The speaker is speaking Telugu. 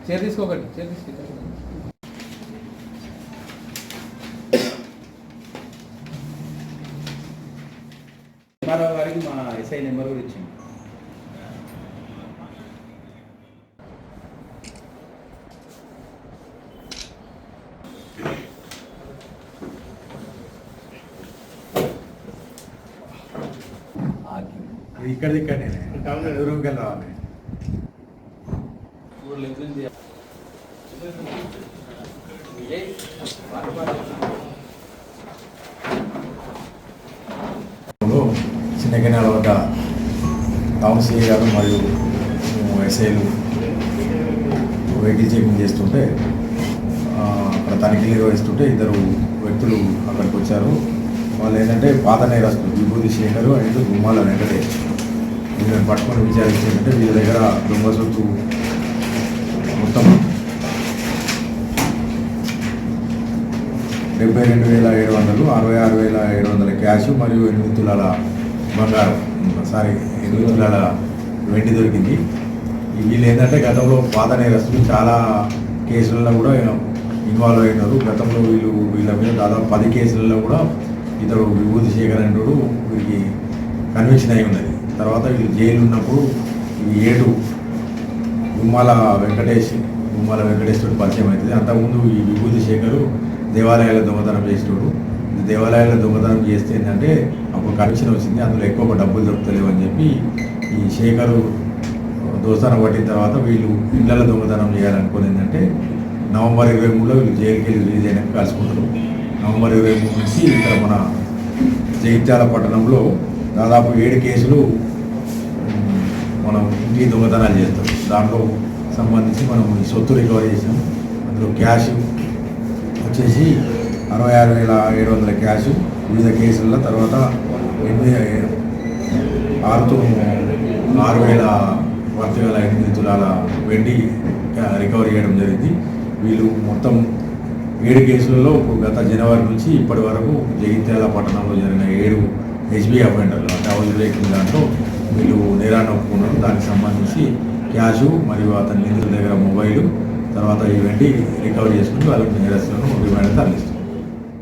చైర్ తీసుకోకండి, చైర్ తీసుకో. ఎంఆర్ఓ గారికి మా ఎస్ఐ నెంబర్ కూడా ఇచ్చింది. ఇక్కడిక్కడనే రూమ్కి వెళ్ళి రావాలి. చిన్నగినాల వద్ద టౌన్ సిఐ గారు మరియు ఎస్ఐలు వెహికల్ చెకింగ్ చేస్తుంటే అక్కడ తనిఖీలు నిర్వహిస్తుంటే ఇద్దరు వ్యక్తులు అక్కడికి వచ్చారు. వాళ్ళు ఏంటంటే పాత నేరస్తులు విభూతి శేఖరు అండ్ గుమ్మాల వెంకటేష్. వీళ్ళని పట్టుకొని విచారించారంటే వీళ్ళ దగ్గర దొంగ సొత్తు మొత్తం 72,700, 66,700 క్యాష్ మరియు 8 తులాల బంగారం, 8 తులాల వెండి దొరికింది. వీళ్ళు ఏంటంటే గతంలో పాత నేరస్తులు చాలా కేసులలో కూడా ఇన్వాల్వ్ అయినారు. గతంలో వీళ్ళ మీద దాదాపు 10 కేసులలో కూడా ఇతడు విభూతి శేఖర్ అంటుడు వీరికి కన్విక్షన్ అయి ఉన్నది. తర్వాత వీళ్ళు జైలు ఉన్నప్పుడు ఈ 7 గుమ్మాల వెంకటేష్ తోటి పరిచయం అవుతుంది. అంతకుముందు ఈ విభూతి శేఖరు దేవాలయాల దొంగతనం చేసేటోడు. దేవాలయాల దొంగతనం చేస్తే ఏంటంటే అప్పుడు కన్విక్షన్ వచ్చింది, అందులో ఎక్కువ డబ్బులు దొరుకుతలేవు అని చెప్పి ఈ శేఖరు దోస్తానం పట్టిన తర్వాత వీళ్ళు ఇళ్లలో దొంగతనం చేయాలనుకుని ఏంటంటే నవంబర్ 23లో వీళ్ళు జైలుకి వెళ్ళి రిలీజ్ అయినాక కలుసుకుంటారు. నవంబర్ 23 నుంచి ఇక్కడ మన జగిత్యాల పట్టణంలో దాదాపు 7 కేసులు మనం ఇంటికి దొంగతనాలు చేస్తాం. దాంట్లో సంబంధించి మనం ఈ సొత్తు రికవరీ చేసాం. అందులో క్యాష్ వచ్చేసి 66,700 క్యాష్ వివిధ కేసుల. తర్వాత 6,800 తులాల వెండి రికవరీ చేయడం జరిగింది. వీళ్ళు మొత్తం 7 కేసులలో గత జనవరి నుంచి ఇప్పటి వరకు జగిత్యాల పట్టణంలో జరిగిన 7 హెచ్బి అఫెండర్లు అంటే హౌస్ బ్రేకింగ్ దాంట్లో వీళ్ళు నేరాన్ని ఒప్పుకున్నారు. దానికి సంబంధించి క్యాషు మరియు అతని నిధుల దగ్గర మొబైలు తర్వాత ఈ వెండి రికవరీ చేసుకుంటూ వాళ్ళకి నేరస్తులను రిమాండ్ తరలిస్తారు.